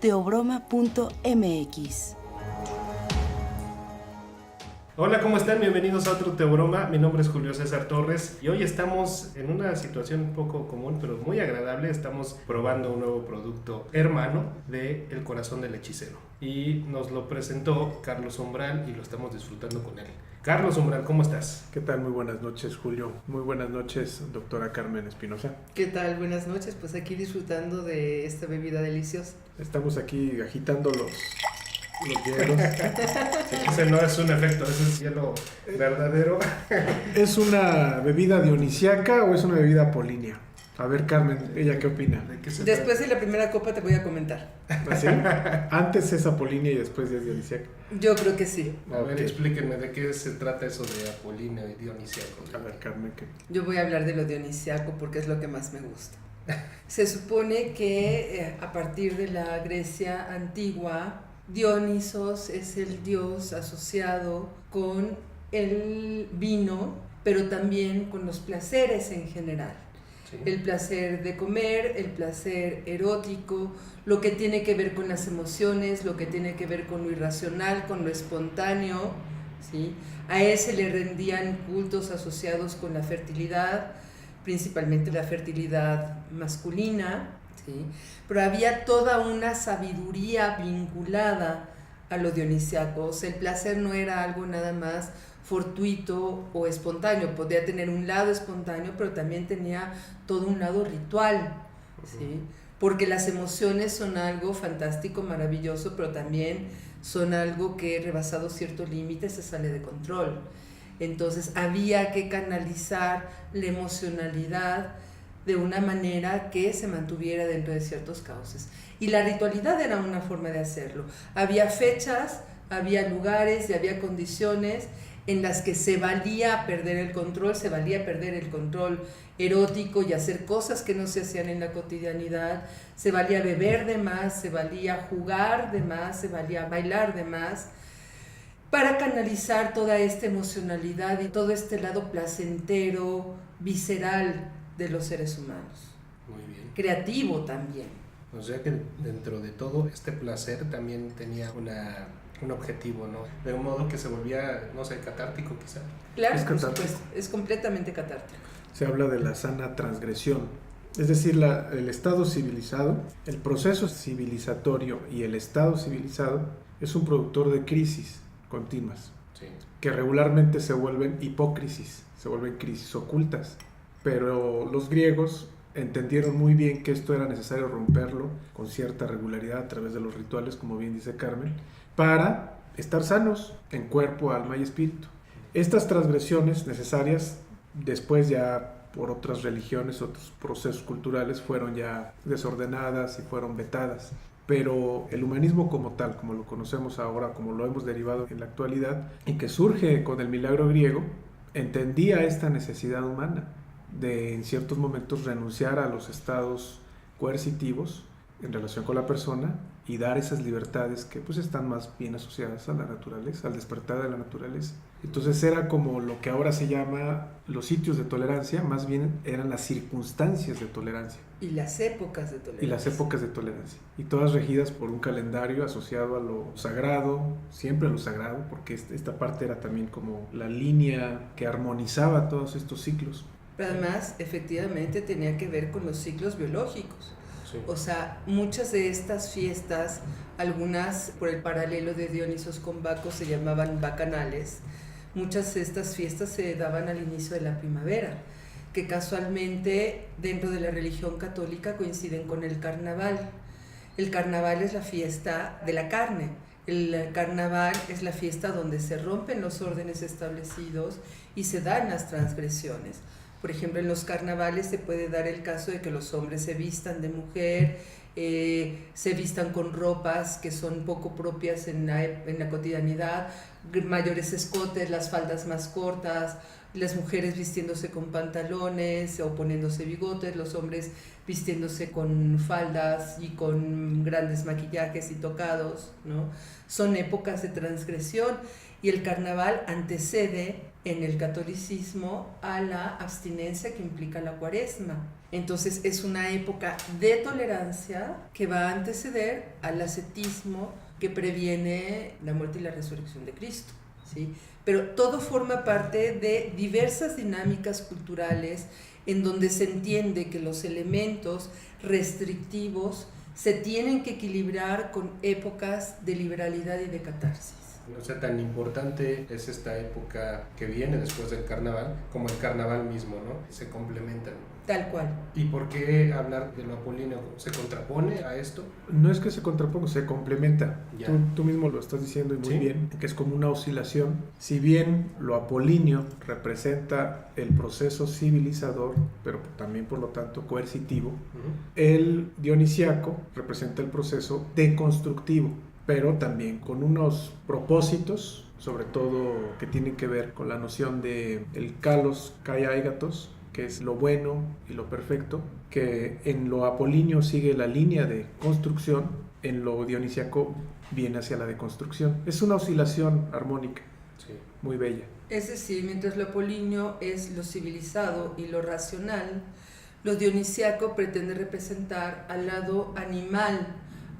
teobroma.mx. Hola, ¿cómo están? Bienvenidos a otro Teobroma. Mi nombre es Julio César Torres y hoy estamos en una situación un poco común, pero muy agradable. Estamos probando un nuevo producto hermano de El Corazón del Hechicero y nos lo presentó Carlos Umbral y lo estamos disfrutando con él. Carlos Umbral, ¿cómo estás? ¿Qué tal? Muy buenas noches, Julio. Muy buenas noches, doctora Carmen Espinosa. ¿Qué tal? Buenas noches. Pues aquí disfrutando de esta bebida deliciosa. Estamos aquí agitando los hielos. Ese no es un efecto, ese es hielo verdadero. ¿Es una bebida dionisíaca o es una bebida apolínea? A ver, Carmen, ¿ella qué opina? ¿De qué se Después trata? de la primera copa te voy a comentar. ¿Así? Antes es apolínea y después es dionisíaca. Yo creo que sí. A ver, Ok. explíquenme de qué se trata eso de apolíneo y dionisíaco. A ver, Carmen, ¿qué? Yo voy a hablar de lo dionisiaco porque es lo que más me gusta. Se supone que a partir de la Grecia antigua, Dionisos es el dios asociado con el vino, pero también con los placeres en general. Sí. El placer de comer, el placer erótico, lo que tiene que ver con las emociones, lo que tiene que ver con lo irracional, con lo espontáneo, ¿sí? A ese le rendían cultos asociados con la fertilidad, principalmente la fertilidad masculina, ¿sí? Pero había toda una sabiduría vinculada a lo dionisiaco. O sea, el placer no era algo nada más fortuito o espontáneo, podía tener un lado espontáneo, pero también tenía todo un lado ritual, ¿sí? Porque las emociones son algo fantástico, maravilloso, pero también son algo que rebasado ciertos límites se sale de control. Entonces había que canalizar la emocionalidad de una manera que se mantuviera dentro de ciertos cauces. Y la ritualidad era una forma de hacerlo. Había fechas, había lugares y había condiciones en las que se valía perder el control, se valía perder el control erótico y hacer cosas que no se hacían en la cotidianidad, se valía beber de más, se valía jugar de más, se valía bailar de más, para canalizar toda esta emocionalidad y todo este lado placentero, visceral de los seres humanos. Muy bien. Creativo también. O sea que dentro de todo este placer también tenía un objetivo, ¿no? De un modo que se volvía, no sé, catártico quizá. Claro, Es por catártico. supuesto, es completamente catártico. Se habla de la sana transgresión. Es decir, el estado civilizado, el proceso civilizatorio y el estado civilizado es un productor de crisis continuas, Sí. que regularmente se vuelven hipócrisis, se vuelven crisis ocultas. Pero los griegos entendieron muy bien que esto era necesario romperlo con cierta regularidad a través de los rituales, como bien dice Carmen, para estar sanos en cuerpo, alma y espíritu. Estas transgresiones necesarias, después ya por otras religiones, otros procesos culturales, fueron ya desordenadas y fueron vetadas. Pero el humanismo como tal, como lo conocemos ahora, como lo hemos derivado en la actualidad, y que surge con el milagro griego, entendía esta necesidad humana de en ciertos momentos renunciar a los estados coercitivos en relación con la persona y dar esas libertades que pues están más bien asociadas a la naturaleza, al despertar de la naturaleza. Entonces era como lo que ahora se llama los sitios de tolerancia, más bien eran las circunstancias de tolerancia. Y las épocas de tolerancia. Y las épocas de tolerancia. Y todas regidas por un calendario asociado a lo sagrado, siempre a lo sagrado, porque esta parte era también como la línea que armonizaba todos estos ciclos. Pero además, efectivamente, tenía que ver con los ciclos biológicos. Sí. O sea, muchas de estas fiestas, algunas por el paralelo de Dionisos con Baco se llamaban bacanales, muchas de estas fiestas se daban al inicio de la primavera, que casualmente dentro de la religión católica coinciden con el carnaval. El carnaval es la fiesta de la carne. El carnaval es la fiesta donde se rompen los órdenes establecidos y se dan las transgresiones. Por ejemplo, en los carnavales se puede dar el caso de que los hombres se vistan de mujer, se vistan con ropas que son poco propias en la cotidianidad, mayores escotes, las faldas más cortas, las mujeres vistiéndose con pantalones o poniéndose bigotes, los hombres vistiéndose con faldas y con grandes maquillajes y tocados, ¿no? Son épocas de transgresión y el carnaval antecede en el catolicismo a la abstinencia que implica la cuaresma. Entonces es una época de tolerancia que va a anteceder al ascetismo que previene la muerte y la resurrección de Cristo, ¿sí? Pero todo forma parte de diversas dinámicas culturales en donde se entiende que los elementos restrictivos se tienen que equilibrar con épocas de liberalidad y de catarsis. O sea, tan importante es esta época que viene después del carnaval como el carnaval mismo, ¿no? Se complementan. Tal cual. ¿Y por qué hablar de lo apolíneo? ¿Se contrapone a esto? No es que se contraponga, se complementa. Ya. Tú mismo lo estás diciendo y muy ¿Sí? bien, que es como una oscilación. Si bien lo apolíneo representa el proceso civilizador, pero también por lo tanto coercitivo, el dionisiaco representa el proceso deconstructivo, pero también con unos propósitos, sobre todo que tienen que ver con la noción de el kalos kai aigatos, que es lo bueno y lo perfecto, que en lo apolíneo sigue la línea de construcción, en lo dionisiaco viene hacia la deconstrucción. Es una oscilación armónica, Sí. muy bella. Es decir, mientras lo apolíneo es lo civilizado y lo racional, lo dionisiaco pretende representar al lado animal,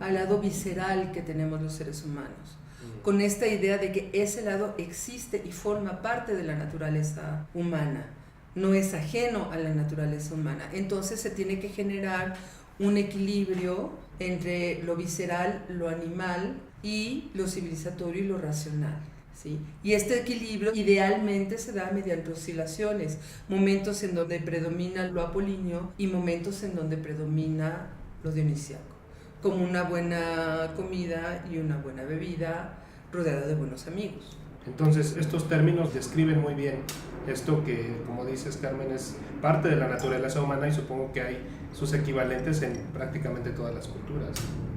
al lado visceral que tenemos los seres humanos, con esta idea de que ese lado existe y forma parte de la naturaleza humana, no es ajeno a la naturaleza humana. Entonces se tiene que generar un equilibrio entre lo visceral, lo animal y lo civilizatorio y lo racional, ¿sí? Y este equilibrio idealmente se da mediante oscilaciones, momentos en donde predomina lo apolíneo y momentos en donde predomina lo dionisiaco, como una buena comida y una buena bebida rodeada de buenos amigos. Entonces, estos términos describen muy bien esto que, como dices, Carmen, es parte de la naturaleza humana y supongo que hay sus equivalentes en prácticamente todas las culturas.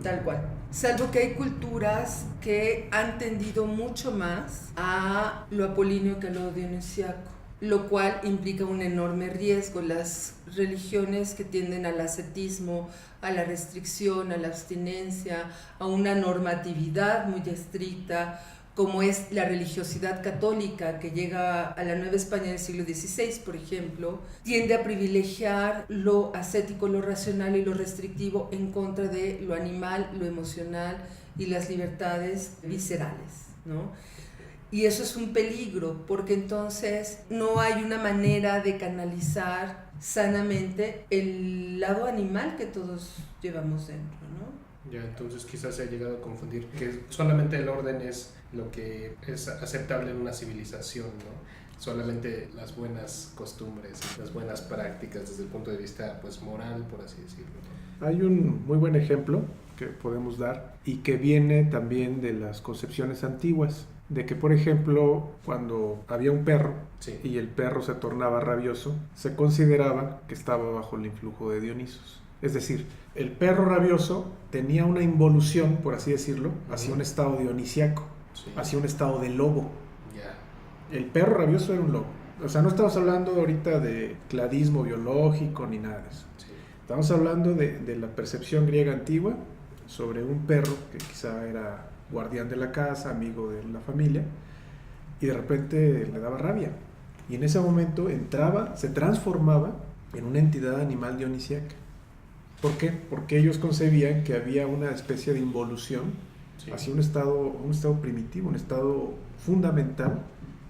Tal cual. Salvo que hay culturas que han tendido mucho más a lo apolíneo que a lo dionisiaco, lo cual implica un enorme riesgo. Las religiones que tienden al ascetismo, a la restricción, a la abstinencia, a una normatividad muy estricta, como es la religiosidad católica que llega a la Nueva España del siglo XVI, por ejemplo, tiende a privilegiar lo ascético, lo racional y lo restrictivo en contra de lo animal, lo emocional y las libertades viscerales, ¿no? Y eso es un peligro, porque entonces no hay una manera de canalizar sanamente el lado animal que todos llevamos dentro, ¿no? Ya, entonces quizás se ha llegado a confundir que solamente el orden es lo que es aceptable en una civilización, ¿no? Solamente las buenas costumbres, las buenas prácticas desde el punto de vista pues moral, por así decirlo, ¿no? Hay un muy buen ejemplo que podemos dar y que viene también de las concepciones antiguas, de que por ejemplo cuando había un perro Sí. y el perro se tornaba rabioso, se consideraba que estaba bajo el influjo de Dionisos. Es decir, el perro rabioso tenía una involución, por así decirlo, hacia un estado dionisiaco, Sí. hacia un estado de lobo. Ya. El perro rabioso era un lobo. O sea, no estamos hablando ahorita de cladismo biológico ni nada de eso. Sí. Estamos hablando de la percepción griega antigua sobre un perro que quizá era guardián de la casa, amigo de la familia, y de repente le daba rabia. Y en ese momento entraba, se transformaba en una entidad animal dionisiaca. ¿Por qué? Porque ellos concebían que había una especie de involución Sí. hacia un estado primitivo, un estado fundamental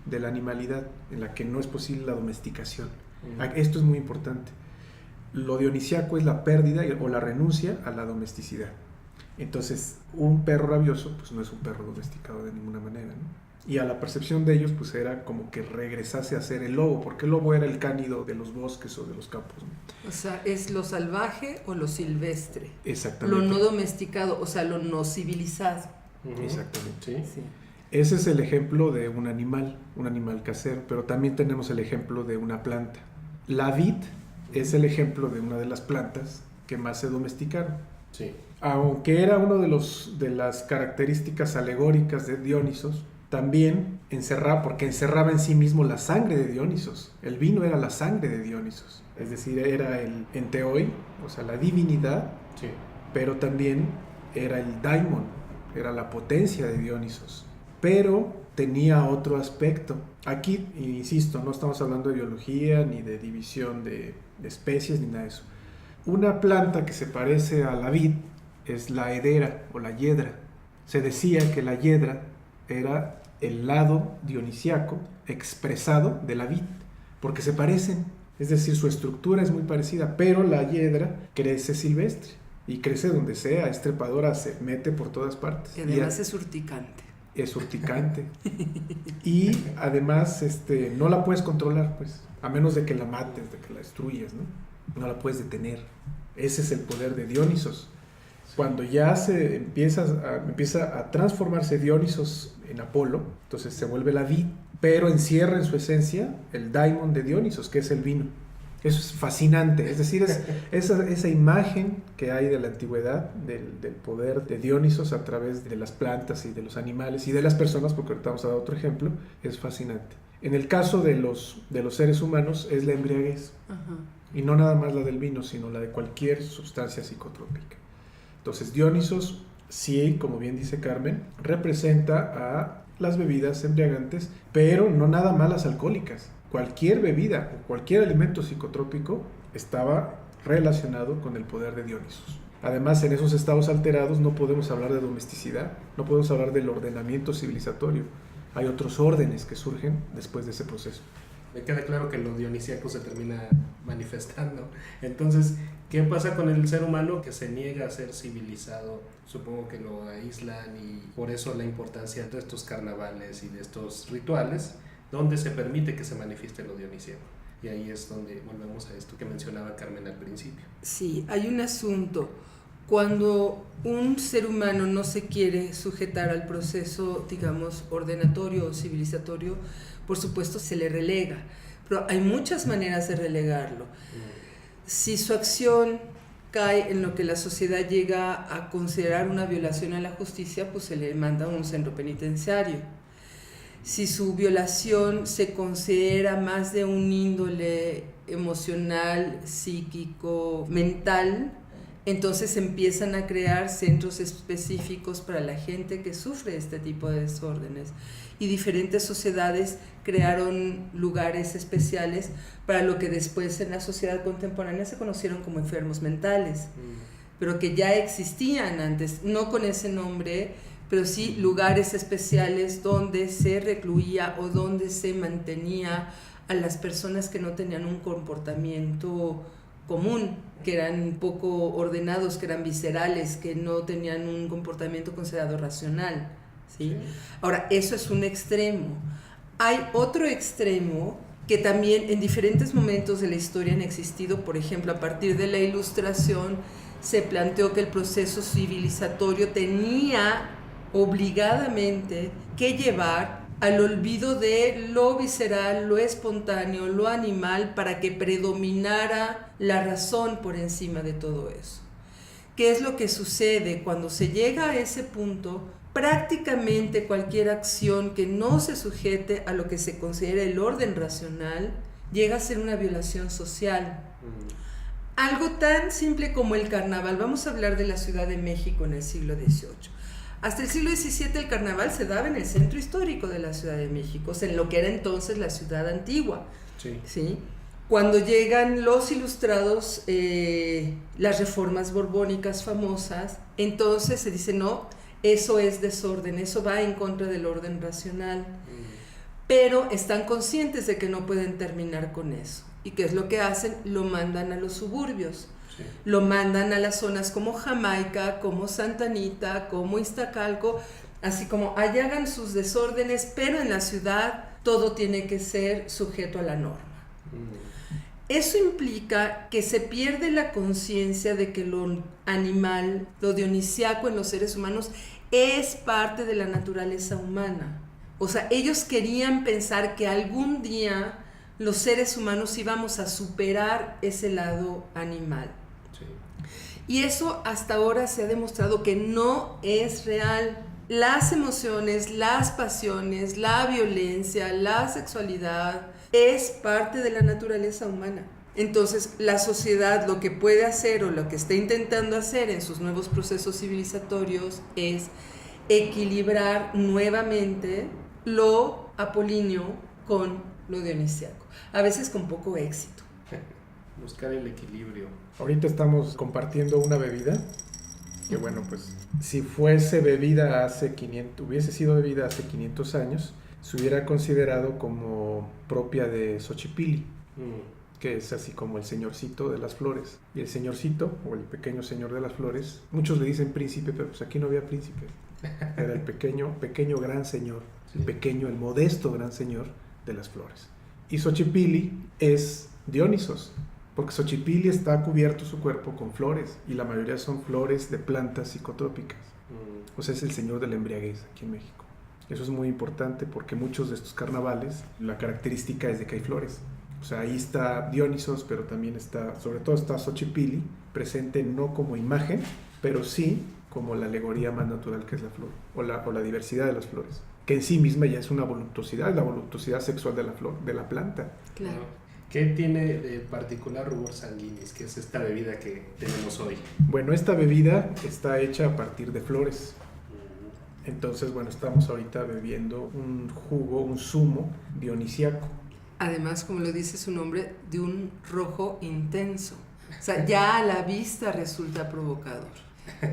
de la animalidad, en la que no es posible la domesticación. Esto es muy importante. Lo dionisiaco es la pérdida o la renuncia a la domesticidad. Entonces, un perro rabioso pues no es un perro domesticado de ninguna manera, ¿no? Y a la percepción de ellos pues era como que regresase a ser el lobo, porque el lobo era el cánido de los bosques o de los campos, ¿no? O sea, es lo salvaje o lo silvestre, lo Exactamente. no domesticado, o sea, lo no civilizado. Exactamente. Sí. Sí. Ese es el ejemplo de un animal casero, pero también tenemos el ejemplo de una planta. La vid es el ejemplo de una de las plantas que más se domesticaron. Sí. Aunque era uno de las características alegóricas de Dionisos, también porque encerraba en sí mismo la sangre de Dionisos. El vino era la sangre de Dionisos, es decir, era el enteoi, o sea, la divinidad, Sí. pero también era el daimon, era la potencia de Dionisos. pero tenía otro aspecto. Aquí, insisto, no estamos hablando de biología ni de división de especies ni nada de eso. Una planta que se parece a la vid es la hedera o la hiedra. Se decía que la hiedra era el lado dionisiaco expresado de la vid, porque se parecen, es decir, su estructura es muy parecida, pero la hiedra crece silvestre y crece donde sea, es trepadora, se mete por todas partes. Y además es urticante. Es urticante. Y además no la puedes controlar, pues, a menos de que la mates, de que la destruyas, ¿no? No la puedes detener. Ese es el poder de Dionisos. Cuando ya se empieza a transformarse Dionisos en Apolo, entonces se vuelve la vid, pero encierra en su esencia el daimon de Dionisos, que es el vino. Eso es fascinante, es decir, esa imagen que hay de la antigüedad, del poder de Dionisos a través de las plantas y de los animales y de las personas, porque ahorita vamos a dar otro ejemplo, es fascinante. En el caso de los seres humanos es la embriaguez, y no nada más la del vino, sino la de cualquier sustancia psicotrópica. Entonces Dionisos, sí, como bien dice Carmen, representa a las bebidas embriagantes, pero no nada más las alcohólicas. Cualquier bebida o cualquier alimento psicotrópico estaba relacionado con el poder de Dionisos. Además, en esos estados alterados no podemos hablar de domesticidad, no podemos hablar del ordenamiento civilizatorio. Hay otros órdenes que surgen después de ese proceso. Me queda claro que lo dionisíaco se termina manifestando. Entonces, ¿qué pasa con el ser humano que se niega a ser civilizado? Supongo que lo aíslan y por eso la importancia de estos carnavales y de estos rituales, donde se permite que se manifieste lo dionisíaco. Y ahí es donde volvemos a esto que mencionaba Carmen al principio. Sí, hay un asunto. Cuando un ser humano no se quiere sujetar al proceso, digamos, ordenatorio o civilizatorio, por supuesto se le relega, pero hay muchas maneras de relegarlo. Si su acción cae en lo que la sociedad llega a considerar una violación a la justicia, pues se le manda a un centro penitenciario. Si su violación se considera más de un índole emocional, psíquico, mental, entonces empiezan a crear centros específicos para la gente que sufre este tipo de desórdenes. Y diferentes sociedades crearon lugares especiales para lo que después en la sociedad contemporánea se conocieron como enfermos mentales, pero que ya existían antes, no con ese nombre, pero sí lugares especiales donde se recluía o donde se mantenía a las personas que no tenían un comportamiento común, que eran poco ordenados, que eran viscerales, que no tenían un comportamiento considerado racional, ¿sí? Ahora, eso es un extremo. Hay otro extremo que también en diferentes momentos de la historia han existido. Por ejemplo, a partir de la Ilustración se planteó que el proceso civilizatorio tenía obligadamente que llevar al olvido de lo visceral, lo espontáneo, lo animal, para que predominara la razón por encima de todo eso. ¿Qué es lo que sucede cuando se llega a ese punto? Prácticamente cualquier acción que no se sujete a lo que se considera el orden racional llega a ser una violación social. Algo tan simple como el carnaval. Vamos a hablar de la Ciudad de México en el siglo XVIII. Hasta el siglo XVII el carnaval se daba en el centro histórico de la Ciudad de México, o sea, en lo que era entonces la ciudad antigua. ¿Sí? Cuando llegan los ilustrados, las reformas borbónicas famosas, entonces se dice no, eso es desorden, eso va en contra del orden racional. Pero están conscientes de que no pueden terminar con eso. ¿Y qué es lo que hacen? Lo mandan a los suburbios. Lo mandan a las zonas como Jamaica, como Santa Anita, como Iztacalco, así como allá hagan sus desórdenes, pero en la ciudad todo tiene que ser sujeto a la norma. Eso implica que se pierde la conciencia de que lo animal, lo dionisiaco en los seres humanos es parte de la naturaleza humana. O sea, ellos querían pensar que algún día los seres humanos íbamos a superar ese lado animal. Y eso hasta ahora se ha demostrado que no es real. Las emociones, las pasiones, la violencia, la sexualidad es parte de la naturaleza humana. Entonces, la sociedad lo que puede hacer o lo que está intentando hacer en sus nuevos procesos civilizatorios es equilibrar nuevamente lo apolíneo con lo dionisiaco, a veces con poco éxito. Buscar el equilibrio. Ahorita estamos compartiendo una bebida que, bueno, pues si fuese bebida hubiese sido bebida hace 500 años, se hubiera considerado como propia de Xochipilli, que es así como el señorcito de las flores. Y el señorcito, o el pequeño señor de las flores, muchos le dicen príncipe, pero pues aquí no había príncipe. Era el pequeño gran señor, el modesto gran señor de las flores. Y Xochipilli es Dionisos, porque Xochipilli está cubierto su cuerpo con flores, y la mayoría son flores de plantas psicotrópicas. O sea, es el señor de la embriaguez aquí en México. Eso es muy importante porque muchos de estos carnavales, la característica es de que hay flores. O sea, ahí está Dionisos, pero también sobre todo está Xochipilli, presente no como imagen, pero sí como la alegoría más natural que es la flor, o la diversidad de las flores, que en sí misma ya es una voluptuosidad, la voluptuosidad sexual de la flor, de la planta. Claro. ¿Qué tiene de particular Rubor Sanguinis, que es esta bebida que tenemos hoy? Bueno, esta bebida está hecha a partir de flores. Entonces, bueno, estamos ahorita bebiendo un jugo, un zumo dionisiaco. Además, como lo dice su nombre, de un rojo intenso. O sea, ya a la vista resulta provocador.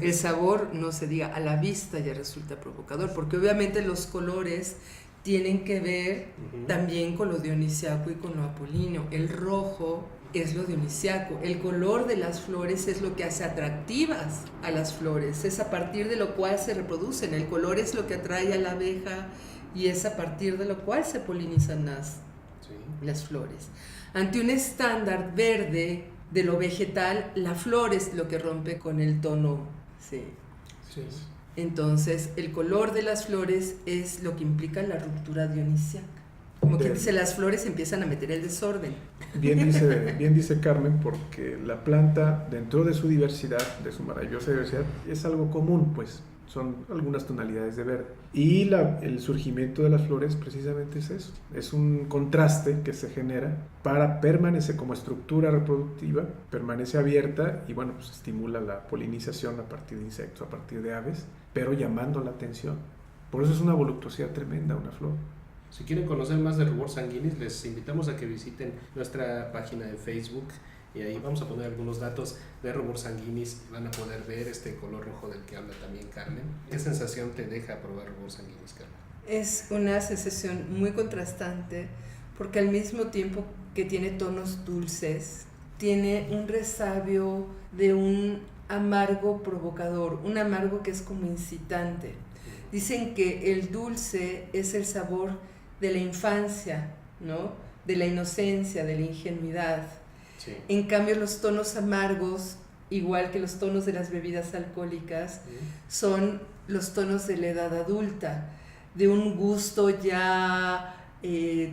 El sabor, no se diga, a la vista ya resulta provocador, porque obviamente los colores tienen que ver también con lo dionisiaco y con lo apolíneo. El rojo es lo dionisiaco, el color de las flores es lo que hace atractivas a las flores, es a partir de lo cual se reproducen, el color es lo que atrae a la abeja y es a partir de lo cual se polinizan las flores. Ante un estándar verde de lo vegetal, la flor es lo que rompe con el tono. Sí. Entonces, el color de las flores es lo que implica la ruptura dionisiaca. Como quien dice, las flores empiezan a meter el desorden. Bien dice Carmen, porque la planta, dentro de su diversidad, de su maravillosa diversidad, es algo común, pues son algunas tonalidades de verde. Y el surgimiento de las flores precisamente es eso, es un contraste que se genera para permanecer como estructura reproductiva, permanece abierta y bueno, pues estimula la polinización a partir de insectos, a partir de aves, pero llamando la atención. Por eso es una voluptuosidad tremenda una flor. Si quieren conocer más de Rubor Sanguinis, les invitamos a que visiten nuestra página de Facebook y ahí vamos a poner algunos datos de Rubor Sanguinis. Van a poder ver este color rojo del que habla también Carmen. ¿Qué sensación te deja probar Rubor Sanguinis, Carmen? Es una sensación muy contrastante porque al mismo tiempo que tiene tonos dulces, tiene un resabio de un amargo provocador, un amargo que es como incitante. Dicen que el dulce es el sabor de la infancia, ¿no? De la inocencia, de la ingenuidad. Sí. En cambio, los tonos amargos, igual que los tonos de las bebidas alcohólicas, son los tonos de la edad adulta, de un gusto ya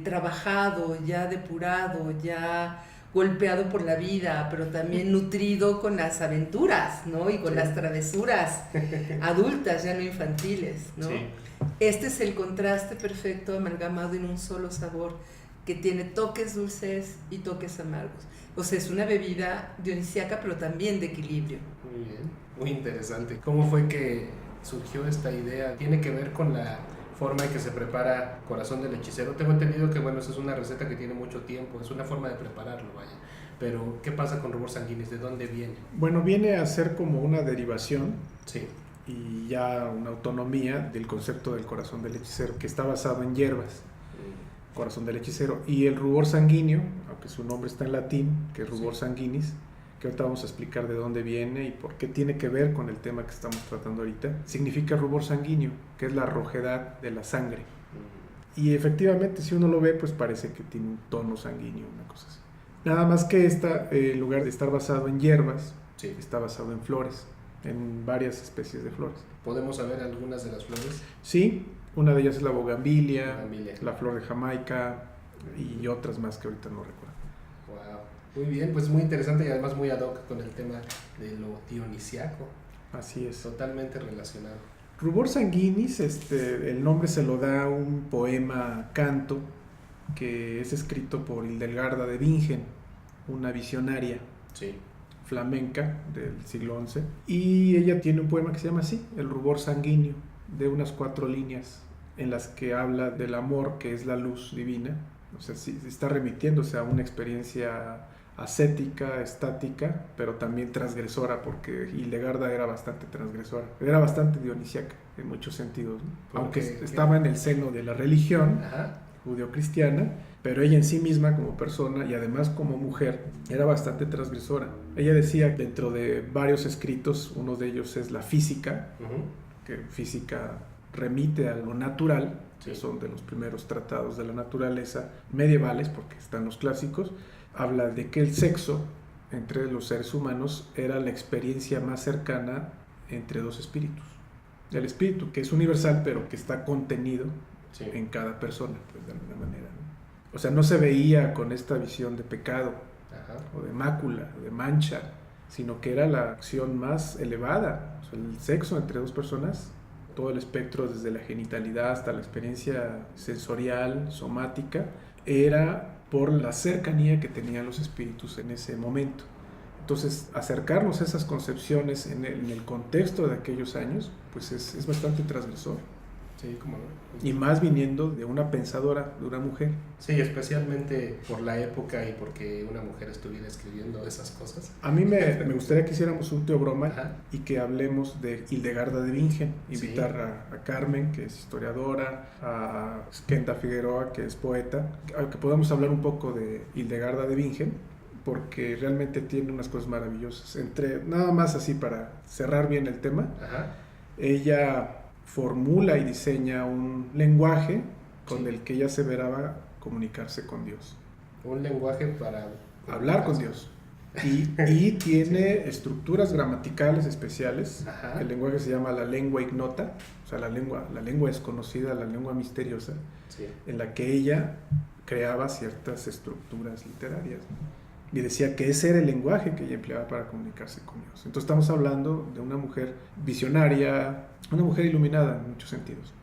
trabajado, ya depurado, ya golpeado por la vida, pero también nutrido con las aventuras, ¿no? Y con las travesuras adultas, ya no infantiles, ¿no? Sí. Este es el contraste perfecto amalgamado en un solo sabor que tiene toques dulces y toques amargos. O sea, es una bebida dionisiaca, pero también de equilibrio. Muy bien, muy interesante. ¿Cómo fue que surgió esta idea? ¿Tiene que ver con la forma en que se prepara Corazón del Hechicero? Tengo entendido que, bueno, esa es una receta que tiene mucho tiempo, es una forma de prepararlo, vaya. Pero, ¿qué pasa con Rubor Sanguinis? ¿De dónde viene? Bueno, viene a ser como una derivación Sí. y ya una autonomía del concepto del Corazón del Hechicero, que está basado en hierbas. Corazón del Hechicero. Y el rubor sanguíneo, aunque su nombre está en latín, que es Rubor Sanguinis, que ahorita vamos a explicar de dónde viene y por qué tiene que ver con el tema que estamos tratando ahorita, significa rubor sanguíneo, que es la rojedad de la sangre. Y efectivamente, si uno lo ve, pues parece que tiene un tono sanguíneo, una cosa así. Nada más que en lugar de estar basado en hierbas, Sí. está basado en flores, en varias especies de flores. ¿Podemos saber algunas de las flores? Sí, una de ellas es la bugambilia, Bugambilia. la flor de Jamaica y otras más que ahorita no recuerdo. Wow. Muy bien, pues muy interesante y además muy ad hoc con el tema de lo dionisiaco. Así es. Totalmente relacionado. Rubor Sanguinis, el nombre se lo da un poema canto que es escrito por Hildegarda de Bingen, una visionaria Sí. flamenca del siglo XI, y ella tiene un poema que se llama así, El rubor sanguíneo. de unas 4 líneas en las que habla del amor que es la luz divina. O sea, sí, está remitiéndose a una experiencia ascética, estática, pero también transgresora, porque Hildegarda era bastante transgresora, era bastante dionisíaca en muchos sentidos, ¿no? Aunque estaba en el seno de la religión judeocristiana, pero ella en sí misma como persona y además como mujer era bastante transgresora. Ella decía dentro de varios escritos, uno de ellos es la física, que física remite a lo natural, que son de los primeros tratados de la naturaleza medievales, porque están los clásicos. Habla de que el sexo entre los seres humanos era la experiencia más cercana entre dos espíritus. El espíritu, que es universal, pero que está contenido en cada persona, pues, de alguna manera, ¿no? O sea, no se veía con esta visión de pecado, o de mácula, o de mancha, sino que era la acción más elevada. O sea, el sexo entre dos personas, todo el espectro desde la genitalidad hasta la experiencia sensorial, somática, era por la cercanía que tenían los espíritus en ese momento. Entonces, acercarnos a esas concepciones en el contexto de aquellos años, pues es bastante transgresor. Sí, cómo no. Y más viniendo de una pensadora, de una mujer. Sí, especialmente por la época y porque una mujer estuviera escribiendo esas cosas. A mí me gustaría que hiciéramos un teobroma y que hablemos de Hildegarda de Bingen. Invitar a Carmen, que es historiadora, a Skenda Figueroa, que es poeta, a que podamos hablar un poco de Hildegarda de Bingen, porque realmente tiene unas cosas maravillosas. Nada más así para cerrar bien el tema, ella formula y diseña un lenguaje con el que ella aseveraba comunicarse con Dios. Un lenguaje para hablar con Dios. Y tiene estructuras gramaticales especiales. El lenguaje se llama la lengua ignota, o sea, la lengua desconocida, la lengua misteriosa, en la que ella creaba ciertas estructuras literarias, ¿no? Y decía que ese era el lenguaje que ella empleaba para comunicarse con Dios. Entonces estamos hablando de una mujer visionaria, una mujer iluminada en muchos sentidos.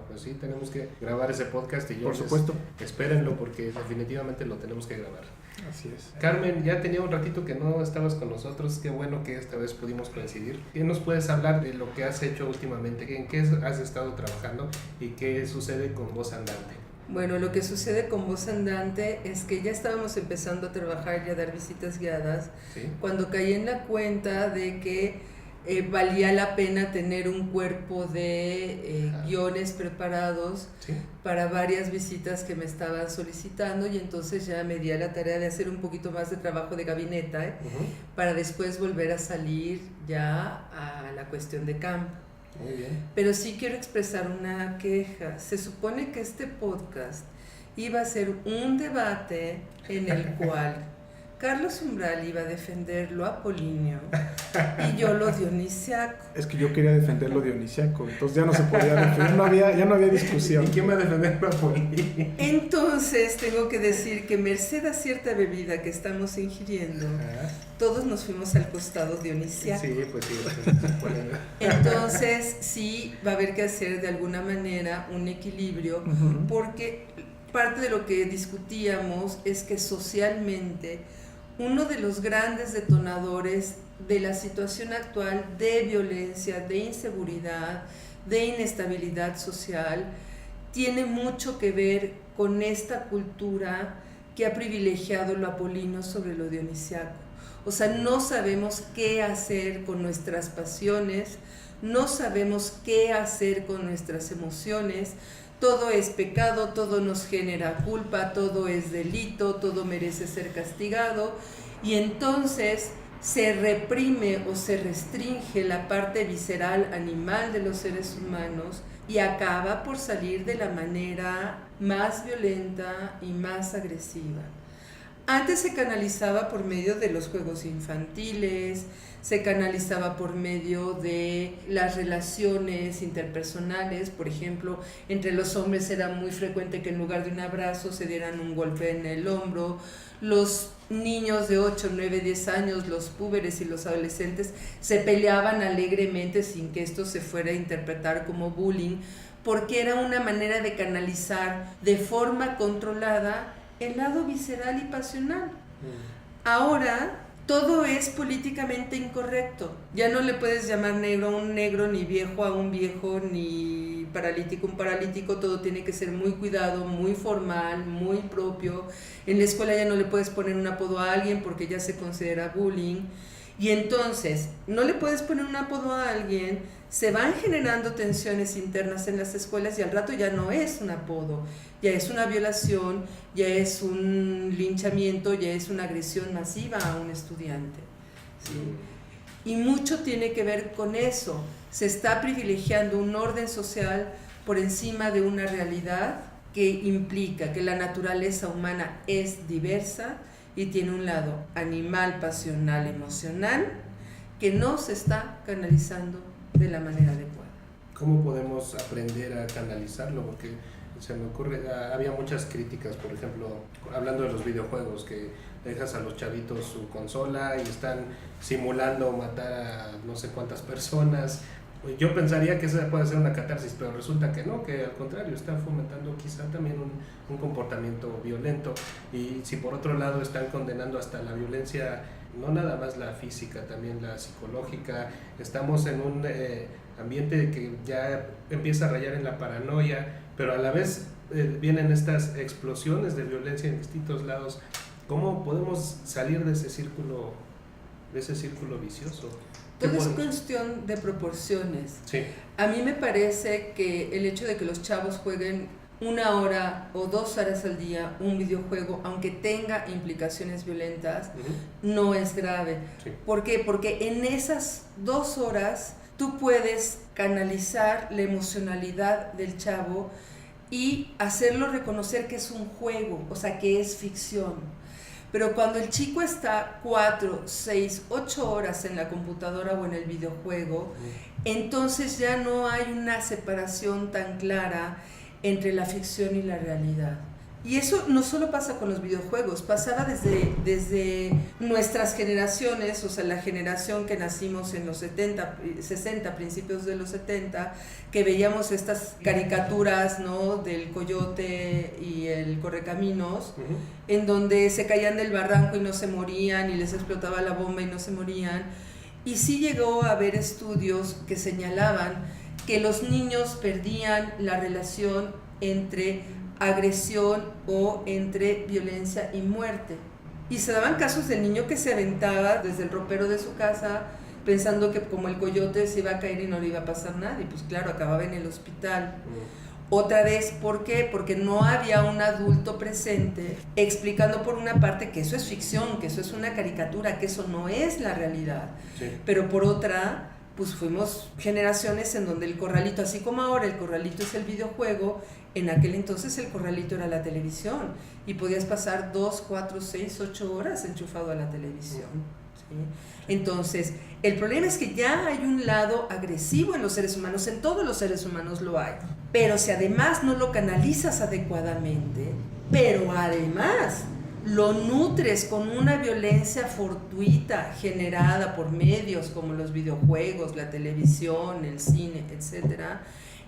Pues sí, tenemos que grabar ese podcast y por supuesto. Espérenlo porque definitivamente lo tenemos que grabar. Así es. Carmen, ya tenía un ratito que no estabas con nosotros, qué bueno que esta vez pudimos coincidir. ¿Qué nos puedes hablar de lo que has hecho últimamente? ¿En qué has estado trabajando y qué sucede con Voz Andante? Bueno, lo que sucede con Voz Andante es que ya estábamos empezando a trabajar y a dar visitas guiadas cuando caí en la cuenta de que valía la pena tener un cuerpo de guiones preparados para varias visitas que me estaban solicitando, y entonces ya me di a la tarea de hacer un poquito más de trabajo de gabinete para después volver a salir ya a la cuestión de campo. Muy bien. Pero sí quiero expresar una queja. Se supone que este podcast iba a ser un debate en el cual Carlos Umbral iba a defender lo apolíneo y yo lo dionisiaco. Es que yo quería defender lo dionisiaco, entonces ya no se podía defender, ya no había discusión. ¿Y quién va a defender lo apolíneo? Entonces tengo que decir que merced a cierta bebida que estamos ingiriendo, todos nos fuimos al costado dionisiaco. Sí, pues sí. Entonces sí va a haber que hacer de alguna manera un equilibrio, porque parte de lo que discutíamos es que socialmente uno de los grandes detonadores de la situación actual de violencia, de inseguridad, de inestabilidad social, tiene mucho que ver con esta cultura que ha privilegiado lo apolíneo sobre lo dionisiaco. O sea, no sabemos qué hacer con nuestras pasiones, no sabemos qué hacer con nuestras emociones. Todo es pecado, todo nos genera culpa, todo es delito, todo merece ser castigado, y entonces se reprime o se restringe la parte visceral animal de los seres humanos y acaba por salir de la manera más violenta y más agresiva. Antes se canalizaba por medio de los juegos infantiles, se canalizaba por medio de las relaciones interpersonales. Por ejemplo, entre los hombres era muy frecuente que en lugar de un abrazo se dieran un golpe en el hombro. Los niños de 8, 9, 10 años, los púberes y los adolescentes, se peleaban alegremente sin que esto se fuera a interpretar como bullying, porque era una manera de canalizar de forma controlada el lado visceral y pasional. Ahora todo es políticamente incorrecto. Ya no le puedes llamar negro a un negro, ni viejo a un viejo, ni paralítico a un paralítico. Todo tiene que ser muy cuidado, muy formal, muy propio. En la escuela ya no le puedes poner un apodo a alguien porque ya se considera bullying. Y entonces, no le puedes poner un apodo a alguien, se van generando tensiones internas en las escuelas y al rato ya no es un apodo, ya es una violación, ya es un linchamiento, ya es una agresión masiva a un estudiante, ¿sí? Y mucho tiene que ver con eso. Se está privilegiando un orden social por encima de una realidad que implica que la naturaleza humana es diversa y tiene un lado animal, pasional, emocional, que no se está canalizando de la manera adecuada. ¿Cómo podemos aprender a canalizarlo? Porque se me ocurre, había muchas críticas, por ejemplo, hablando de los videojuegos, que dejas a los chavitos su consola y están simulando matar a no sé cuántas personas. Yo pensaría que esa puede ser una catarsis, pero resulta que no, que al contrario, está fomentando quizá también un comportamiento violento. Y si por otro lado están condenando hasta la violencia, no nada más la física, también la psicológica, estamos en un ambiente que ya empieza a rayar en la paranoia, pero a la vez vienen estas explosiones de violencia en distintos lados. ¿Cómo podemos salir de ese círculo vicioso? Todo es cuestión de proporciones. Sí. A mí me parece que el hecho de que los chavos jueguen 1 hora o 2 horas al día un videojuego, aunque tenga implicaciones violentas, no es grave. Sí. ¿Por qué? Porque en esas 2 horas tú puedes canalizar la emocionalidad del chavo y hacerlo reconocer que es un juego, o sea, que es ficción. Pero cuando el chico está 4, 6, 8 horas en la computadora o en el videojuego, entonces ya no hay una separación tan clara entre la ficción y la realidad. Y eso no solo pasa con los videojuegos, pasaba desde nuestras generaciones, o sea, la generación que nacimos en los 60, principios de los 70, que veíamos estas caricaturas, ¿no?, del coyote y el correcaminos, en donde se caían del barranco y no se morían, y les explotaba la bomba y no se morían. Y sí llegó a haber estudios que señalaban que los niños perdían la relación entre agresión o entre violencia y muerte. Y se daban casos del niño que se aventaba desde el ropero de su casa pensando que como el coyote se iba a caer y no le iba a pasar nada, y pues claro, acababa en el hospital. Otra vez, ¿por qué? Porque no había un adulto presente explicando por una parte que eso es ficción, que eso es una caricatura, que eso no es la realidad. Sí. Pero por otra, pues fuimos generaciones en donde el corralito, así como ahora el corralito es el videojuego, en aquel entonces el corralito era la televisión y podías pasar 2, 4, 6, 8 horas enchufado a la televisión. ¿Sí? Entonces, el problema es que ya hay un lado agresivo en los seres humanos, en todos los seres humanos lo hay, pero si además no lo canalizas adecuadamente, pero además lo nutres con una violencia fortuita generada por medios como los videojuegos, la televisión, el cine, etc.,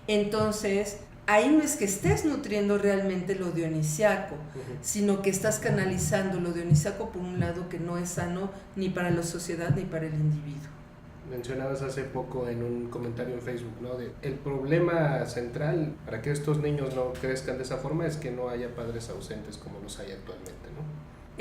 entonces ahí no es que estés nutriendo realmente lo dionisiaco, sino que estás canalizando lo dionisiaco por un lado que no es sano ni para la sociedad ni para el individuo. Mencionabas hace poco en un comentario en Facebook, ¿no?, de el problema central para que estos niños no crezcan de esa forma es que no haya padres ausentes como los hay actualmente, ¿no?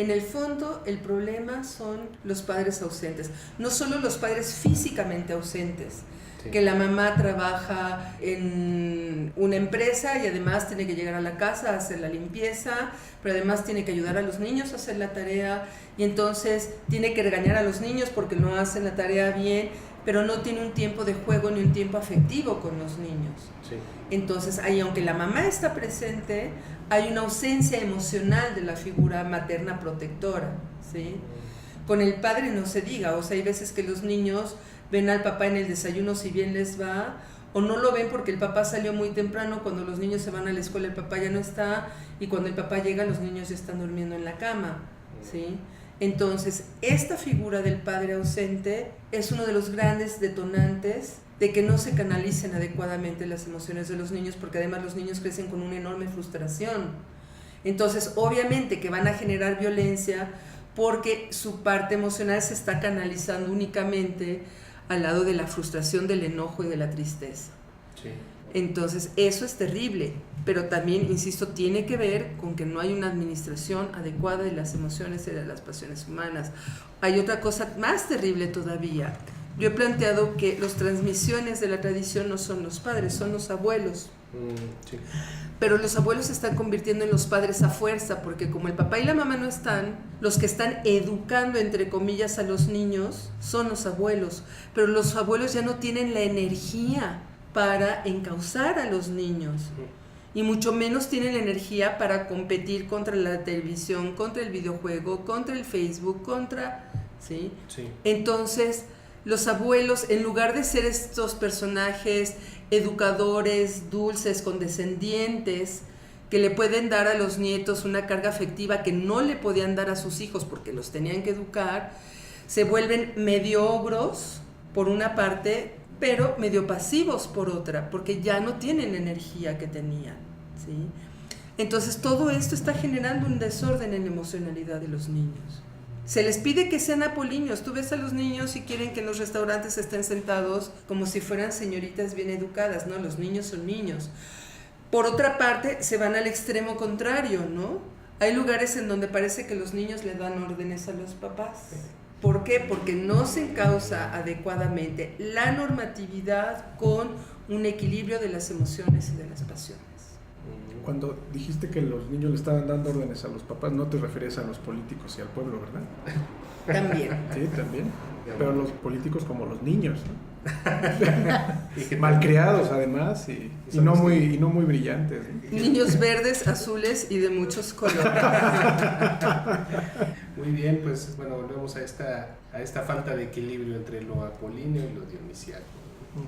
En el fondo, el problema son los padres ausentes, no solo los padres físicamente ausentes, sí, que la mamá trabaja en una empresa y además tiene que llegar a la casa a hacer la limpieza, pero además tiene que ayudar a los niños a hacer la tarea y entonces tiene que regañar a los niños porque no hacen la tarea bien, pero no tiene un tiempo de juego ni un tiempo afectivo con los niños. Sí. Entonces, ahí, aunque la mamá está presente, hay una ausencia emocional de la figura materna protectora, ¿sí? Con el padre no se diga, o sea, hay veces que los niños ven al papá en el desayuno si bien les va, o no lo ven porque el papá salió muy temprano, cuando los niños se van a la escuela el papá ya no está, y cuando el papá llega los niños ya están durmiendo en la cama, ¿sí? Entonces, esta figura del padre ausente es uno de los grandes detonantes de que no se canalicen adecuadamente las emociones de los niños, porque además los niños crecen con una enorme frustración. Entonces, obviamente que van a generar violencia porque su parte emocional se está canalizando únicamente al lado de la frustración, del enojo y de la tristeza. Sí. Entonces eso es terrible, pero también, insisto, tiene que ver con que no hay una administración adecuada de las emociones y de las pasiones humanas. Hay otra cosa más terrible todavía. Yo he planteado que las transmisiones de la tradición no son los padres, son los abuelos. Sí. Pero los abuelos se están convirtiendo en los padres a fuerza, porque como el papá y la mamá no están, los que están educando, entre comillas, a los niños son los abuelos. Pero los abuelos ya no tienen la energía para encauzar a los niños. Y mucho menos tienen la energía para competir contra la televisión, contra el videojuego, contra el Facebook, ¿sí? Sí. Entonces, los abuelos, en lugar de ser estos personajes educadores, dulces, condescendientes, que le pueden dar a los nietos una carga afectiva que no le podían dar a sus hijos porque los tenían que educar, se vuelven medio ogros, por una parte, pero medio pasivos por otra, porque ya no tienen la energía que tenían, ¿sí? Entonces todo esto está generando un desorden en la emocionalidad de los niños. Se les pide que sean apolíneos. Tú ves a los niños y quieren que en los restaurantes estén sentados como si fueran señoritas bien educadas, ¿no? Los niños son niños. Por otra parte, se van al extremo contrario, ¿no? Hay lugares en donde parece que los niños le dan órdenes a los papás. ¿Por qué? Porque no se encausa adecuadamente la normatividad con un equilibrio de las emociones y de las pasiones. Cuando dijiste que los niños le estaban dando órdenes a los papás, no te referías a los políticos y al pueblo, ¿verdad? También. Sí, también. Pero los políticos como los niños, ¿no? Malcriados además y no muy brillantes, ¿no? Niños verdes, azules y de muchos colores. Muy bien, pues bueno, volvemos a esta falta de equilibrio entre lo apolíneo y lo dionisiaco,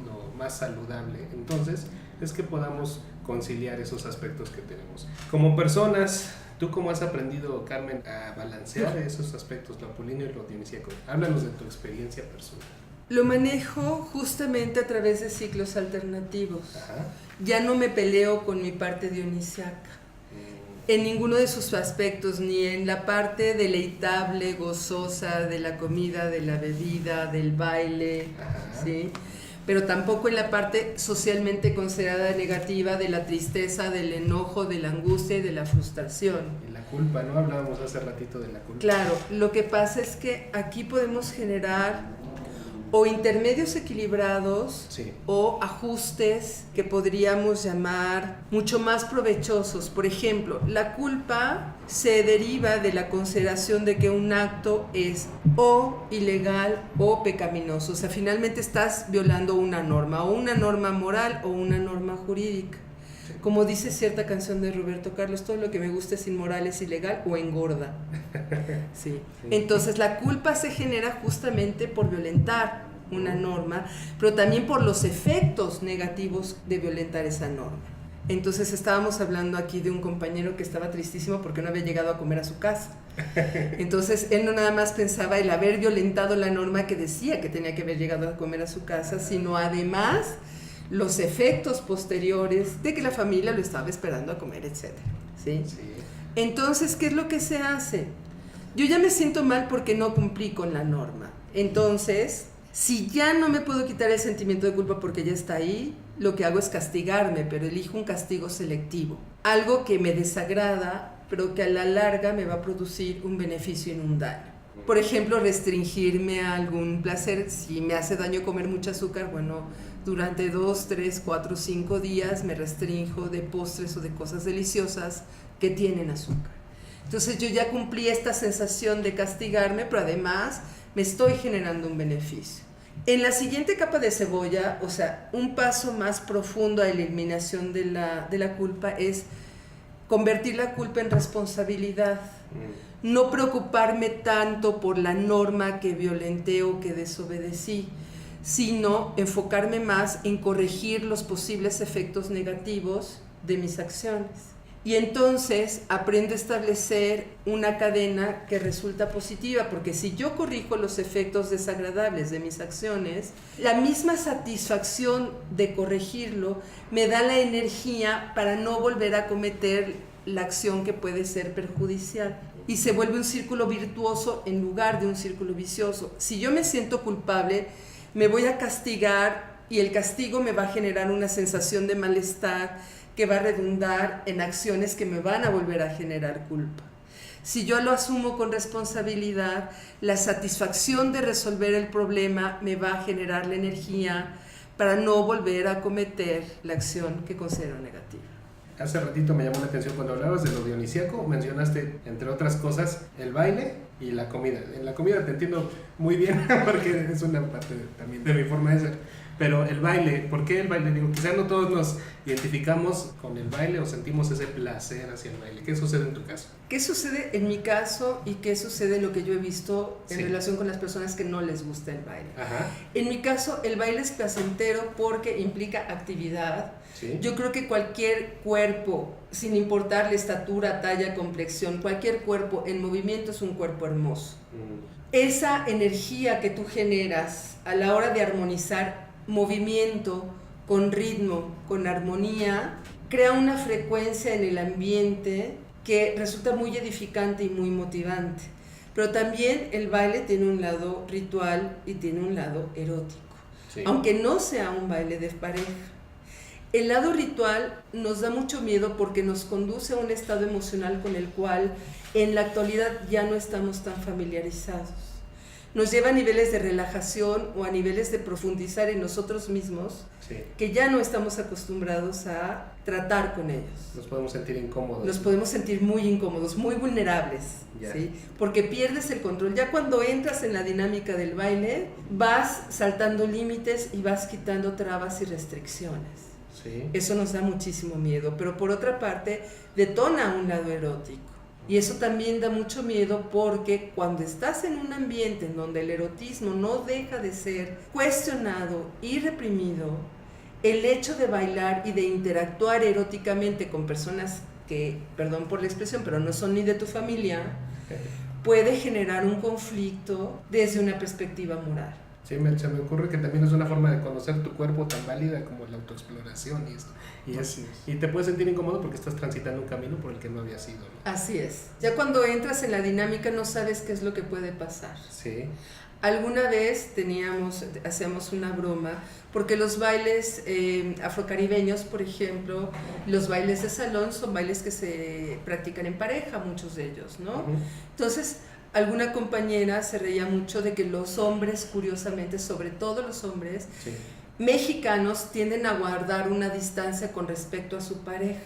lo más saludable. Entonces, es que podamos conciliar esos aspectos que tenemos. Como personas, ¿tú cómo has aprendido, Carmen, a balancear esos aspectos, lo apolíneo y lo dionisíaco? Háblanos de tu experiencia personal. Lo manejo justamente a través de ciclos alternativos. Ajá. Ya no me peleo con mi parte dionisiaca. En ninguno de sus aspectos, ni en la parte deleitable, gozosa de la comida, de la bebida, del baile, ¿sí? Pero tampoco en la parte socialmente considerada negativa de la tristeza, del enojo, de la angustia y de la frustración. Y la culpa, ¿no? Hablábamos hace ratito de la culpa. Claro, lo que pasa es que aquí podemos generar o intermedios equilibrados, sí, o ajustes que podríamos llamar mucho más provechosos. Por ejemplo, la culpa se deriva de la consideración de que un acto es o ilegal o pecaminoso. O sea, finalmente estás violando una norma, o una norma moral o una norma jurídica. Como dice cierta canción de Roberto Carlos, todo lo que me gusta es inmoral, es ilegal o engorda. Sí. Entonces la culpa se genera justamente por violentar una norma, pero también por los efectos negativos de violentar esa norma. Entonces estábamos hablando aquí de un compañero que estaba tristísimo porque no había llegado a comer a su casa. Entonces él no nada más pensaba el haber violentado la norma que decía que tenía que haber llegado a comer a su casa, sino además los efectos posteriores de que la familia lo estaba esperando a comer, etc. ¿Sí? Sí. Entonces, ¿qué es lo que se hace? Yo ya me siento mal porque no cumplí con la norma. Entonces, si ya no me puedo quitar el sentimiento de culpa porque ya está ahí, lo que hago es castigarme, pero elijo un castigo selectivo. Algo que me desagrada, pero que a la larga me va a producir un beneficio y no un daño. Por ejemplo, restringirme a algún placer. Si me hace daño comer mucho azúcar, bueno, durante 2, 3, 4, 5 días me restrinjo de postres o de cosas deliciosas que tienen azúcar. Entonces yo ya cumplí esta sensación de castigarme, pero además me estoy generando un beneficio. En la siguiente capa de cebolla, o sea, un paso más profundo a la eliminación de la culpa es convertir la culpa en responsabilidad. No preocuparme tanto por la norma que violenté o que desobedecí, sino enfocarme más en corregir los posibles efectos negativos de mis acciones. Y entonces aprendo a establecer una cadena que resulta positiva, porque si yo corrijo los efectos desagradables de mis acciones, la misma satisfacción de corregirlo me da la energía para no volver a cometer la acción que puede ser perjudicial. y se vuelve un círculo virtuoso en lugar de un círculo vicioso. Si yo me siento culpable, me voy a castigar y el castigo me va a generar una sensación de malestar que va a redundar en acciones que me van a volver a generar culpa. Si yo lo asumo con responsabilidad, la satisfacción de resolver el problema me va a generar la energía para no volver a cometer la acción que considero negativa. Hace ratito me llamó la atención cuando hablabas de lo dionisíaco, mencionaste, entre otras cosas, el baile y la comida. En la comida te entiendo muy bien porque es una parte también de mi forma de ser. Pero el baile, ¿por qué el baile? Digo, quizás no todos nos identificamos con el baile o sentimos ese placer hacia el baile. ¿Qué sucede en tu caso? ¿Qué sucede en mi caso y qué sucede en lo que yo he visto en relación con las personas que no les gusta el baile? Ajá. En mi caso, el baile es placentero porque implica actividad. Sí. Yo creo que cualquier cuerpo, sin importar la estatura, talla, complexión, cualquier cuerpo en movimiento es un cuerpo hermoso. Esa energía que tú generas a la hora de armonizar movimiento con ritmo, con armonía, crea una frecuencia en el ambiente que resulta muy edificante y muy motivante. Pero también el baile tiene un lado ritual y tiene un lado erótico, sí, aunque no sea un baile de pareja. El lado ritual nos da mucho miedo porque nos conduce a un estado emocional con el cual en la actualidad ya no estamos tan familiarizados. Nos lleva a niveles de relajación o a niveles de profundizar en nosotros mismos, sí, que ya no estamos acostumbrados a tratar con ellos. Nos podemos sentir incómodos. Nos podemos sentir muy incómodos, muy vulnerables, ¿sí? Porque pierdes el control. Ya cuando entras en la dinámica del baile, vas saltando límites y vas quitando trabas y restricciones. Sí. Eso nos da muchísimo miedo, pero por otra parte, detona un lado erótico. Y eso también da mucho miedo porque cuando estás en un ambiente en donde el erotismo no deja de ser cuestionado y reprimido, el hecho de bailar y de interactuar eróticamente con personas que, perdón por la expresión, pero no son ni de tu familia, puede generar un conflicto desde una perspectiva moral. Sí, se me ocurre que también es una forma de conocer tu cuerpo tan válida como la autoexploración y esto. Y te puedes sentir incómodo porque estás transitando un camino por el que no habías ido, ¿no? Así es. Ya cuando entras en la dinámica no sabes qué es lo que puede pasar. Sí. Alguna vez hacíamos una broma, porque los bailes afrocaribeños, por ejemplo, los bailes de salón son bailes que se practican en pareja, muchos de ellos, ¿no? Uh-huh. Entonces, alguna compañera se reía mucho de que los hombres, curiosamente, sobre todo los hombres, sí, mexicanos tienden a guardar una distancia con respecto a su pareja.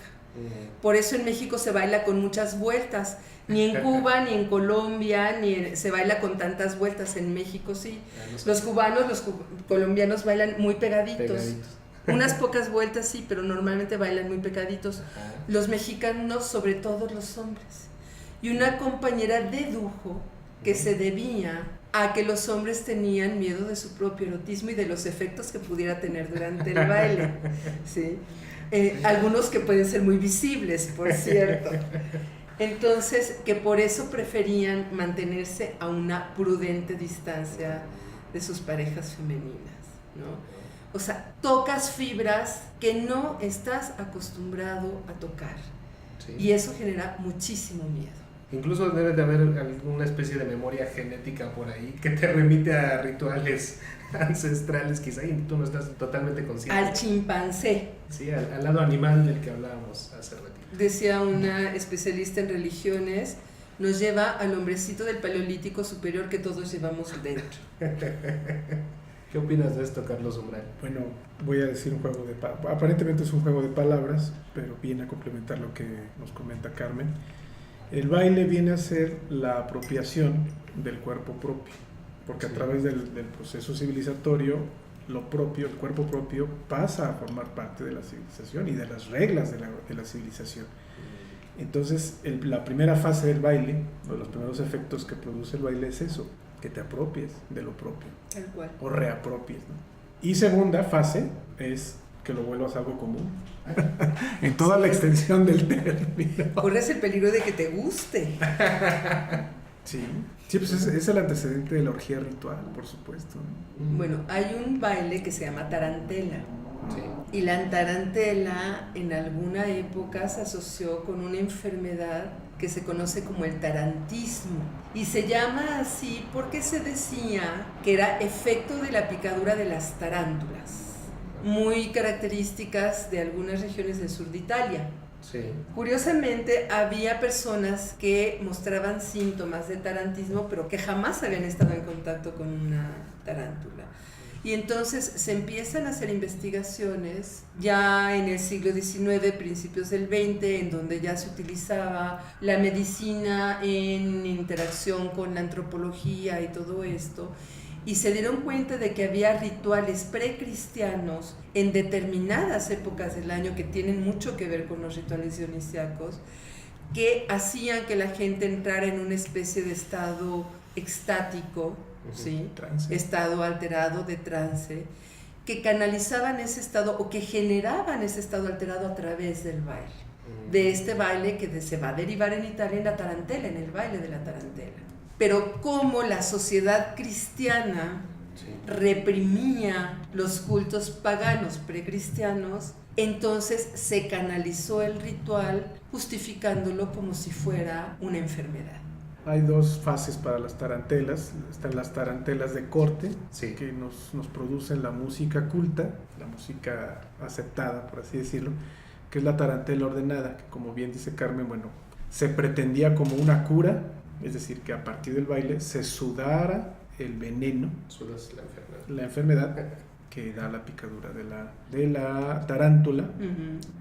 Por eso en México se baila con muchas vueltas. Ni en Cuba, ni en Colombia, se baila con tantas vueltas. En México sí. Los cubanos, los colombianos bailan muy pegaditos. Unas pocas vueltas sí, pero normalmente bailan muy pegaditos. Los mexicanos, sobre todo los hombres. Y una compañera dedujo que se debía a que los hombres tenían miedo de su propio erotismo y de los efectos que pudiera tener durante el baile, ¿sí? Algunos que pueden ser muy visibles, por cierto. Entonces, que por eso preferían mantenerse a una prudente distancia de sus parejas femeninas, ¿no? O sea, tocas fibras que no estás acostumbrado a tocar, sí, y eso genera muchísimo miedo. Incluso debe de haber alguna especie de memoria genética por ahí que te remite a rituales ancestrales quizá y tú no estás totalmente consciente. Al chimpancé. Sí, al lado animal del que hablábamos hace ratito. Decía una especialista en religiones, nos lleva al hombrecito del Paleolítico superior que todos llevamos dentro. ¿Qué opinas de esto, Carlos Umbral? Bueno, voy a decir un juego aparentemente es un juego de palabras, pero viene a complementar lo que nos comenta Carmen. El baile viene a ser la apropiación del cuerpo propio, porque sí, a través del proceso civilizatorio, lo propio, el cuerpo propio, pasa a formar parte de la civilización y de las reglas de la civilización. Entonces, la primera fase del baile, uno de los primeros efectos que produce el baile es eso, que te apropies de lo propio. Tal cual. O reapropies, ¿no? Y segunda fase es que lo vuelvas algo común. En toda la extensión del término. Corres el peligro de que te guste. Sí, pues es el antecedente de la orgía ritual, por supuesto. Bueno, hay un baile que se llama tarantela. Sí. Y la tarantela en alguna época se asoció con una enfermedad que se conoce como el tarantismo. Y se llama así porque se decía que era efecto de la picadura de las tarántulas, muy características de algunas regiones del sur de Italia. Sí. Curiosamente, había personas que mostraban síntomas de tarantismo, pero que jamás habían estado en contacto con una tarántula. Y entonces se empiezan a hacer investigaciones ya en el siglo XIX, principios del XX, en donde ya se utilizaba la medicina en interacción con la antropología y todo esto, y se dieron cuenta de que había rituales precristianos en determinadas épocas del año que tienen mucho que ver con los rituales dionisíacos, que hacían que la gente entrara en una especie de estado extático, ¿sí? Trance. Estado alterado de trance, que canalizaban ese estado o que generaban ese estado alterado a través del baile. De este baile que se va a derivar en Italia en la tarantela, en el baile de la tarantela. Pero como la sociedad cristiana reprimía los cultos paganos precristianos, entonces se canalizó el ritual justificándolo como si fuera una enfermedad. Hay dos fases para las tarantelas. Están las tarantelas de corte, Sí. que nos producen la música culta, la música aceptada, por así decirlo, que es la tarantela ordenada, que como bien dice Carmen, bueno, se pretendía como una cura, es decir, que a partir del baile se sudara el veneno, Sudas la enfermedad. la enfermedad que da la picadura de la tarántula.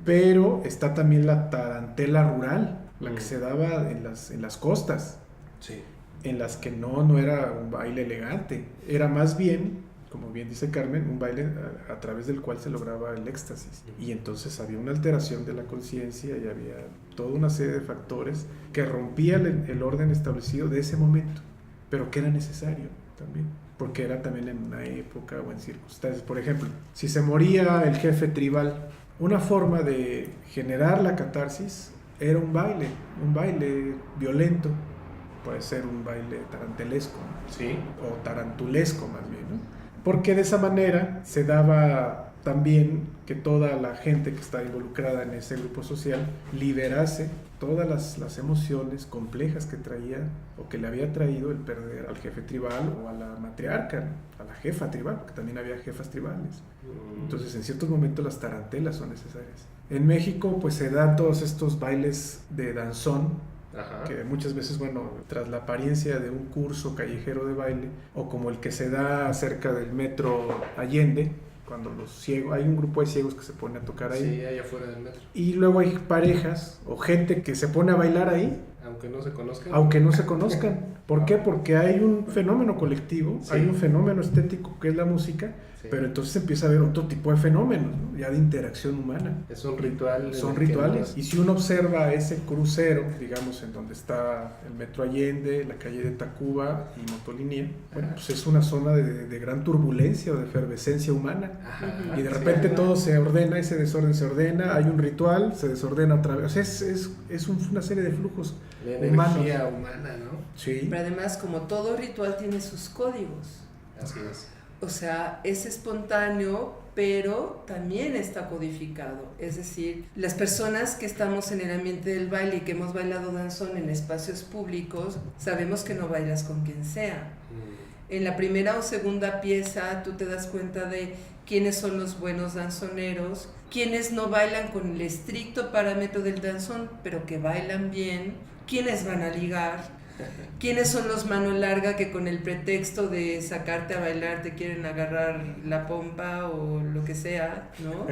Pero está también la tarantela rural, la que se daba en las costas, Sí. en las que no era un baile elegante, era más bien, como bien dice Carmen, un baile a través del cual se lograba el éxtasis. Y entonces había una alteración de la conciencia y había toda una serie de factores que rompían el orden establecido de ese momento, pero que era necesario también, porque era también en una época o en circunstancias. Por ejemplo, si se moría el jefe tribal, una forma de generar la catarsis era un baile violento. Puede ser un baile tarantelesco, ¿no? Sí. O tarantulesco más bien, ¿no? Porque de esa manera se daba también que toda la gente que está involucrada en ese grupo social liberase todas las emociones complejas que traía o que le había traído el perder al jefe tribal o a la matriarca, ¿no? A la jefa tribal, porque también había jefas tribales. Entonces en ciertos momentos las tarantelas son necesarias. En México pues se dan todos estos bailes de danzón, Ajá. que muchas veces, bueno, tras la apariencia de un curso callejero de baile, o como el que se da cerca del metro Allende, cuando los ciegos, hay un grupo de ciegos que se pone a tocar ahí, Sí, allá afuera del metro. y luego hay parejas o gente que se pone a bailar ahí, Aunque no se conozcan. aunque no se conozcan. ¿Por qué? Porque hay un fenómeno colectivo, Sí. hay un fenómeno estético que es la música, Sí. pero entonces empieza a haber otro tipo de fenómenos, ¿no? Ya de interacción humana. Es un ritual. Son en el que rituales. no- Y si uno observa ese crucero, digamos, en donde está el metro Allende, la calle de Tacuba y Motolinía, bueno, pues es una zona de gran turbulencia o de efervescencia humana. Ajá. Y de Sí, repente además. todo se ordena, ese desorden se ordena, hay un ritual, se desordena otra vez. O sea, es una serie de flujos De humanos. energía humana, ¿no? Sí. Pero además, como todo ritual tiene sus códigos. Así es. O sea, es espontáneo, pero también está codificado. Es decir, las personas que estamos en el ambiente del baile y que hemos bailado danzón en espacios públicos, sabemos que no bailas con quien sea. En la primera o segunda pieza tú te das cuenta de quiénes son los buenos danzoneros, quiénes no bailan con el estricto parámetro del danzón, pero que bailan bien, quiénes van a ligar, quiénes son los mano larga que con el pretexto de sacarte a bailar te quieren agarrar la pompa o lo que sea, ¿no?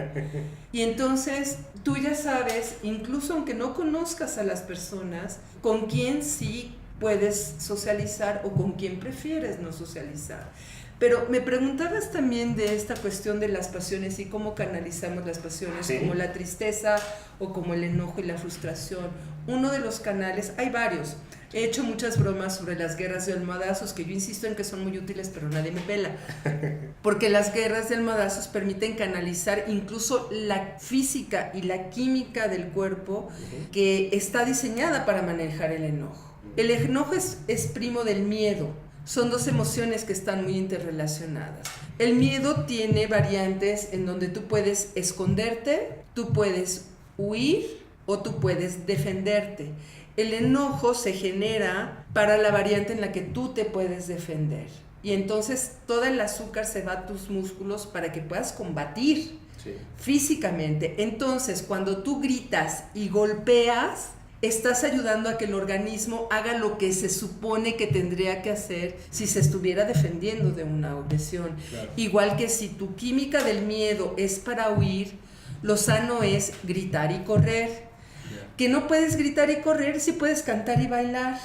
Y entonces tú ya sabes, incluso aunque no conozcas a las personas, con quién sí puedes socializar o con quién prefieres no socializar. Pero me preguntabas también de esta cuestión de las pasiones y cómo canalizamos las pasiones, Sí. como la tristeza o como el enojo y la frustración. Uno de los canales, hay varios. He hecho muchas bromas sobre las guerras de almohadazos, que yo insisto en que son muy útiles, pero nadie me pela. Porque las guerras de almohadazos permiten canalizar incluso la física y la química del cuerpo que está diseñada para manejar el enojo. El enojo es primo del miedo. Son dos emociones que están muy interrelacionadas. El miedo tiene variantes en donde tú puedes esconderte, tú puedes huir o tú puedes defenderte. El enojo se genera para la variante en la que tú te puedes defender. Y entonces todo el azúcar se va a tus músculos para que puedas combatir físicamente. Entonces, cuando tú gritas y golpeas, estás ayudando a que el organismo haga lo que se supone que tendría que hacer si se estuviera defendiendo de una agresión. Claro. Igual que si tu química del miedo es para huir, lo sano es gritar y correr. Que no puedes gritar y correr si puedes cantar y bailar.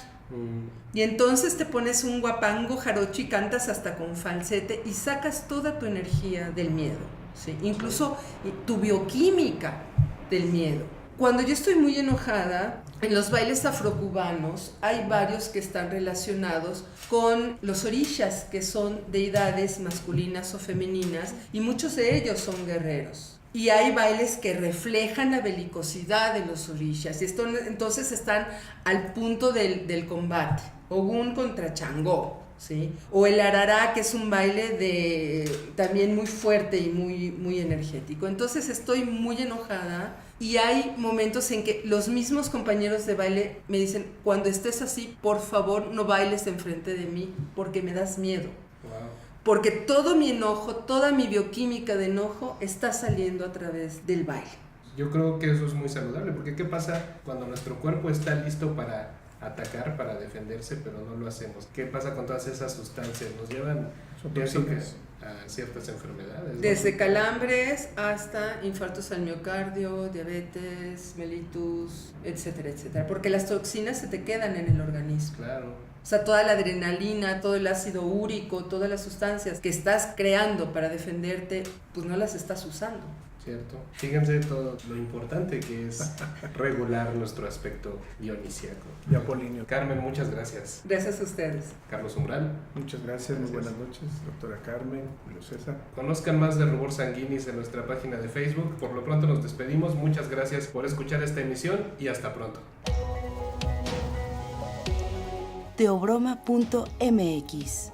Y entonces te pones un guapango jarocho y cantas hasta con falsete y sacas toda tu energía del miedo, ¿sí? Incluso tu bioquímica del miedo. Cuando yo estoy muy enojada, en los bailes afrocubanos hay varios que están relacionados con los orishas, que son deidades masculinas o femeninas, y muchos de ellos son guerreros. Y hay bailes que reflejan la belicosidad de los orishas, y entonces están al punto del combate. Ogún contra Changó, ¿sí? O el arará, que es un baile también muy fuerte y muy energético. Entonces estoy muy enojada y hay momentos en que los mismos compañeros de baile me dicen: cuando estés así, por favor no bailes enfrente de mí porque me das miedo. Wow. Porque todo mi enojo, toda mi bioquímica de enojo está saliendo a través del baile. Yo creo que eso es muy saludable, porque ¿qué pasa cuando nuestro cuerpo está listo para atacar, para defenderse, pero no lo hacemos? ¿Qué pasa con todas esas sustancias? Nos llevan a ciertas enfermedades, desde calambres hasta infartos al miocardio, diabetes, mellitus, etcétera, etcétera, porque las toxinas se te quedan en el organismo. Claro. O sea, toda la adrenalina, todo el ácido úrico, todas las sustancias que estás creando para defenderte, pues no las estás usando. Cierto. Fíjense todo lo importante que es regular nuestro aspecto dionisíaco. Y apolíneo. Carmen, muchas gracias. Gracias a ustedes. Carlos Umbral. Muchas gracias. Muy buenas noches, doctora Carmen, Julio César. Conozcan más de Rubor Sanguinis en nuestra página de Facebook. Por lo pronto nos despedimos. Muchas gracias por escuchar esta emisión y hasta pronto. Teobroma.mx